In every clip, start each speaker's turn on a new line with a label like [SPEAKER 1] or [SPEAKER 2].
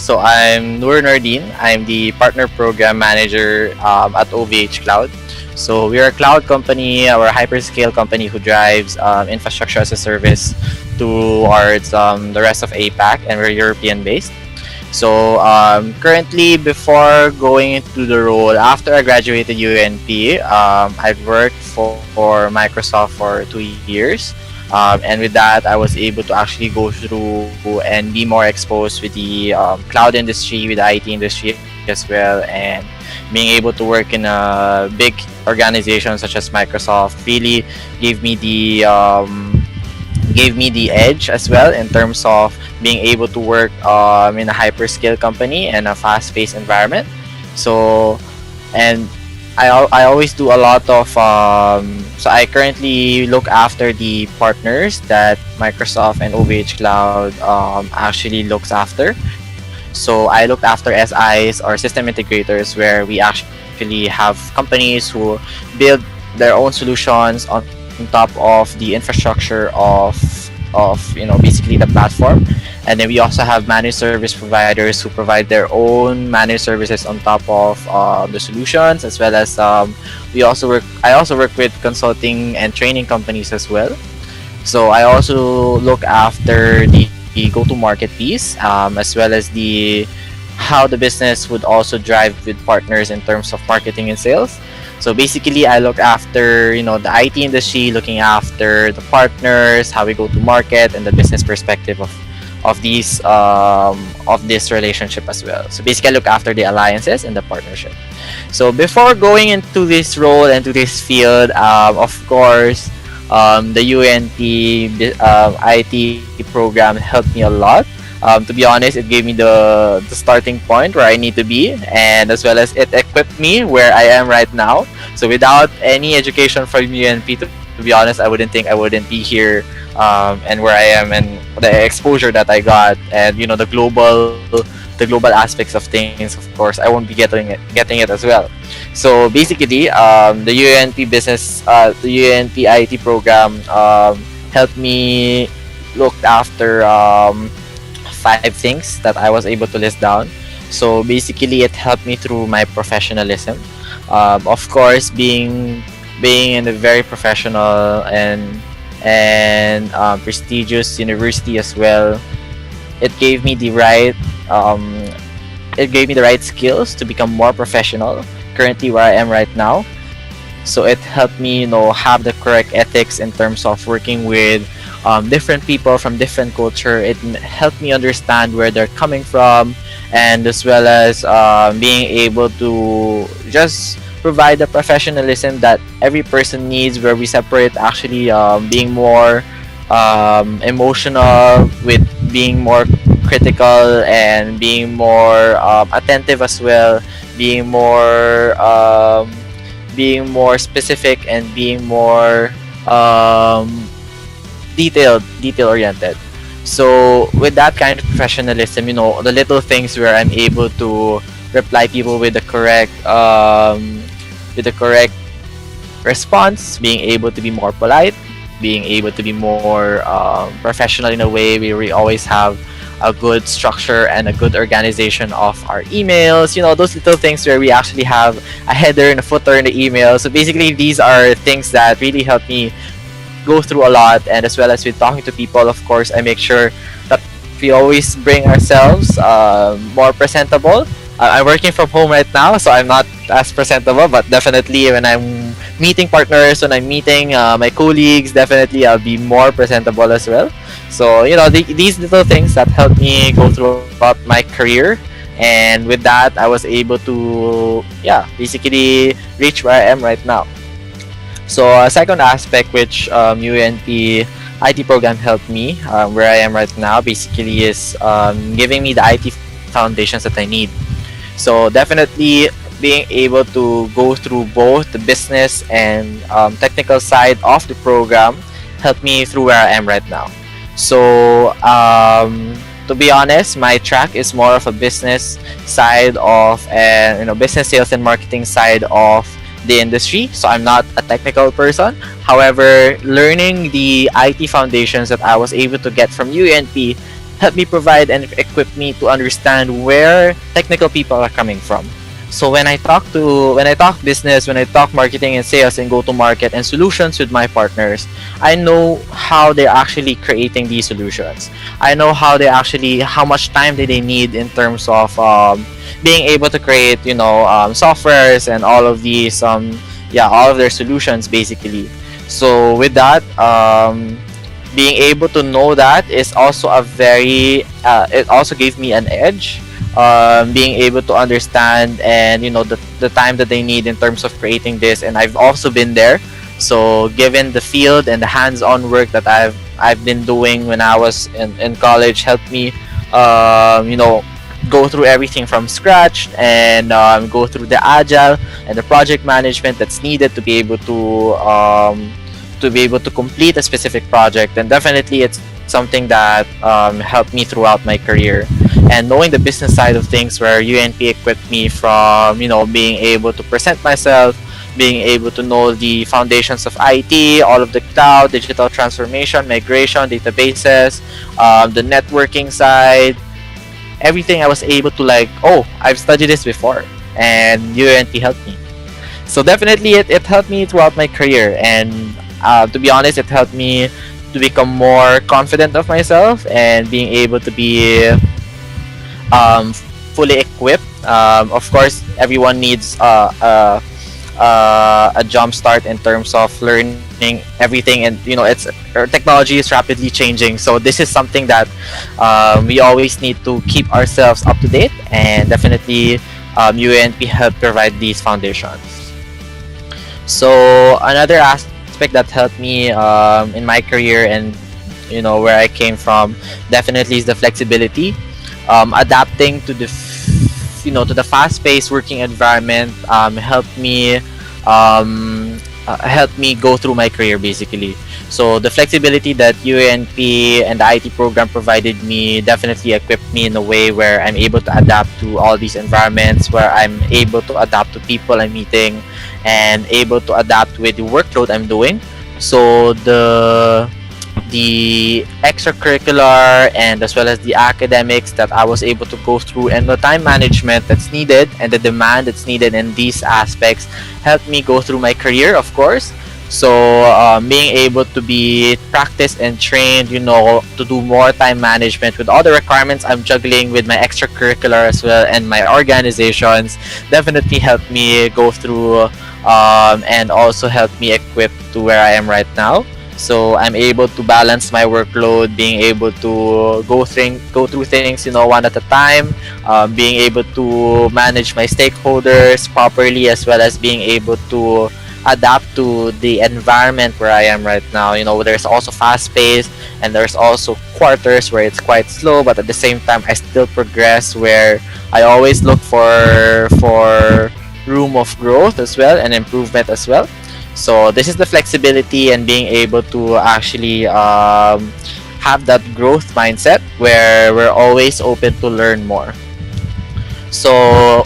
[SPEAKER 1] So I'm Nur Nordin. I'm the partner program manager at OVH Cloud. So we're a cloud company, or a hyperscale company who drives infrastructure as a service towards the rest of APAC, and we're European based. So currently, before going into the role, after I graduated UA&P, I've worked for Microsoft for 2 years. And with that, I was able to actually go through and be more exposed with the cloud industry, with the IT industry as well, and being able to work in a big organization such as Microsoft really gave me the edge as well in terms of being able to work in a hyperscale company and a fast-paced environment. So, and I always do a lot of so I currently look after the partners that Microsoft and OVH Cloud actually looks after. So I looked after SIs, or system integrators, where we actually have companies who build their own solutions on top of the infrastructure of basically the platform. And then we also have managed service providers who provide their own managed services on top of the solutions, as well as I also work with consulting and training companies as well. So I also look after the go-to-market piece, as well as the how the business would also drive with partners in terms of marketing and sales. So basically, I look after the IT industry, looking after the partners, how we go to market, and the business perspective of this relationship as well. So basically, I look after the alliances and the partnership. So before going into this role and to this field, of course, the UA&P IT program helped me a lot. To be honest, it gave me the starting point where I need to be, and as well as it equipped me where I am right now. So without any education from UA&P, to be honest, I wouldn't be here, and where I am, and the exposure that I got, and the global aspects of things. Of course, I won't be getting it as well. So basically, the UA&P IT program helped me look after 5 things that I was able to list down. So basically, it helped me through my professionalism. Of course, being in a very professional and prestigious university as well, it gave me the right skills to become more professional. Currently, where I am right now, so it helped me, have the correct ethics in terms of working with different people from different culture. It helped me understand where they're coming from, and as well as being able to just provide the professionalism that every person needs, where we separate actually being more emotional with being more critical, and being more attentive as well, being more specific, and being more detail oriented. So with that kind of professionalism, the little things where I'm able to reply people with the correct response, being able to be more polite, being able to be more professional in a way where we always have a good structure and a good organization of our emails. Those little things where we actually have a header and a footer in the email. So basically, these are things that really help me go through a lot. And as well as with talking to people, of course, I make sure that we always bring ourselves more presentable. I'm working from home right now, so I'm not as presentable, but definitely when I'm meeting partners, when I'm meeting my colleagues, definitely I'll be more presentable as well. So these little things that helped me go throughout my career, and with that, I was able to basically reach where I am right now. So a second aspect which UA&P IT program helped me where I am right now, basically, is giving me the IT foundations that I need. So definitely being able to go through both the business and technical side of the program helped me through where I am right now. So to be honest, my track is more of a business side of, and business sales and marketing side of the industry. So I'm not a technical person. However, learning the IT foundations that I was able to get from UA&P help me provide and equip me to understand where technical people are coming from. So when I talk business, when I talk marketing and sales and go to market and solutions with my partners, I know how they're actually creating these solutions. I know how much time do they need in terms of being able to create, softwares and all of these all of their solutions basically. So with that, being able to know that is also a very it also gave me an edge, being able to understand and the time that they need in terms of creating this. And I've also been there, so given the field and the hands-on work that I've been doing when I was in college helped me go through everything from scratch and go through the agile and the project management that's needed to be able to complete a specific project. And definitely it's something that helped me throughout my career. And knowing the business side of things, where UA&P equipped me from being able to present myself, being able to know the foundations of IT, all of the cloud, digital transformation, migration, databases, the networking side, everything. I was able to I've studied this before, and UA&P helped me. So definitely it helped me throughout my career. And to be honest, it helped me to become more confident of myself and being able to be fully equipped. Of course, everyone needs a jump start in terms of learning everything, and it's our technology is rapidly changing. So this is something that we always need to keep ourselves up to date, and definitely UNP help provide these foundations. So another aspect that helped me in my career and where I came from definitely is the flexibility, adapting to the to the fast-paced working environment. Helped me go through my career basically. So the flexibility that UA&P and the IT program provided me definitely equipped me in a way where I'm able to adapt to all these environments, where I'm able to adapt to people I'm meeting and able to adapt with the workload I'm doing. So the extracurricular and as well as the academics that I was able to go through, and the time management that's needed and the demand that's needed in these aspects helped me go through my career, of course. So being able to be practiced and trained, to do more time management with all the requirements I'm juggling with my extracurricular as well and my organizations definitely helped me go through and also helped me equip to where I am right now. So I'm able to balance my workload, being able to go through things, one at a time, being able to manage my stakeholders properly, as well as being able to adapt to the environment where I am right now. There's also fast paced, and there's also quarters where it's quite slow, but at the same time I still progress, where I always look for room of growth as well and improvement as well. So this is the flexibility and being able to actually have that growth mindset where we're always open to learn more. So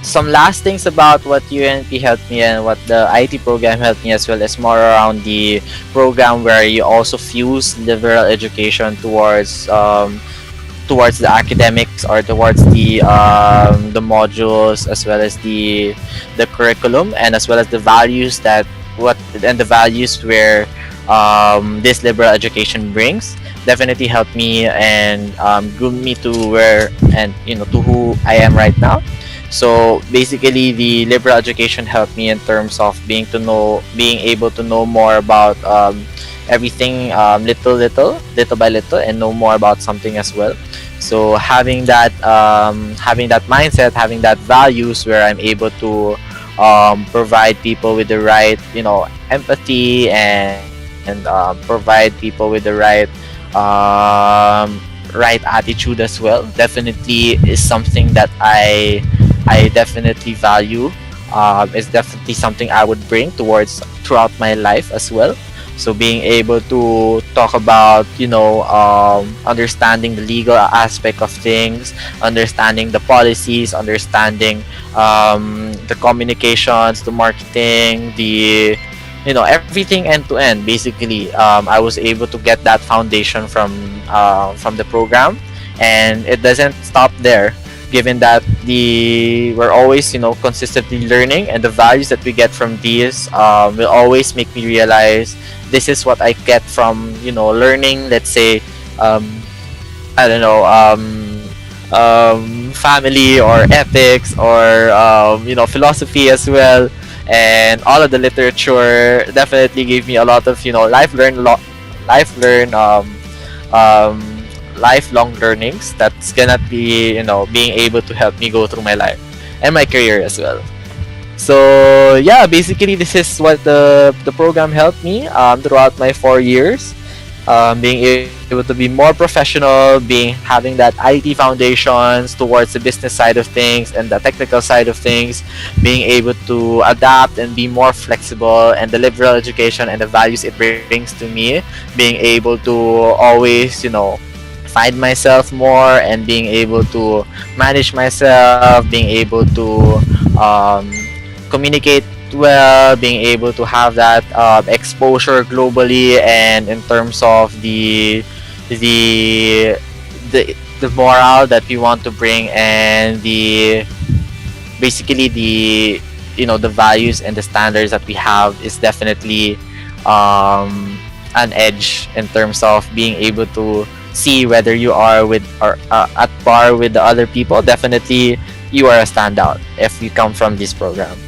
[SPEAKER 1] some last things about what UNP helped me and what the IT program helped me as well is more around the program where you also fuse liberal education towards the academics, or towards the modules, as well as the curriculum, and as well as the values where this liberal education brings definitely helped me and groomed me to where and to who I am right now. So basically, the liberal education helped me in terms of being able to know more about everything, little by little, and know more about something as well. So having that mindset, having that values, where I'm able to provide people with the right empathy and provide people with the right attitude as well, definitely is something that I definitely value. It's definitely something I would bring towards throughout my life as well. So being able to talk about understanding the legal aspect of things, understanding the policies, understanding the communications, the marketing, everything end to end. Basically, I was able to get that foundation from the program, and it doesn't stop there. Given that we're always consistently learning, and the values that we get from these will always make me realize this is what I get from learning. Let's say, I don't know, family or ethics or philosophy as well, and all of the literature definitely gave me a lot of life learn um, lifelong learnings that's gonna be being able to help me go through my life and my career as well. So yeah, basically this is what the program helped me throughout my 4 years, being able to be more professional, being having that IT foundations towards the business side of things and the technical side of things, being able to adapt and be more flexible, and the liberal education and the values it brings to me, being able to always find myself more, and being able to manage myself, being able to um, communicate well, being able to have that exposure globally, and in terms of the the moral that we want to bring, and the basically the values and the standards that we have is definitely an edge in terms of being able to see whether you are with or at par with the other people. Definitely you are a standout if you come from this program.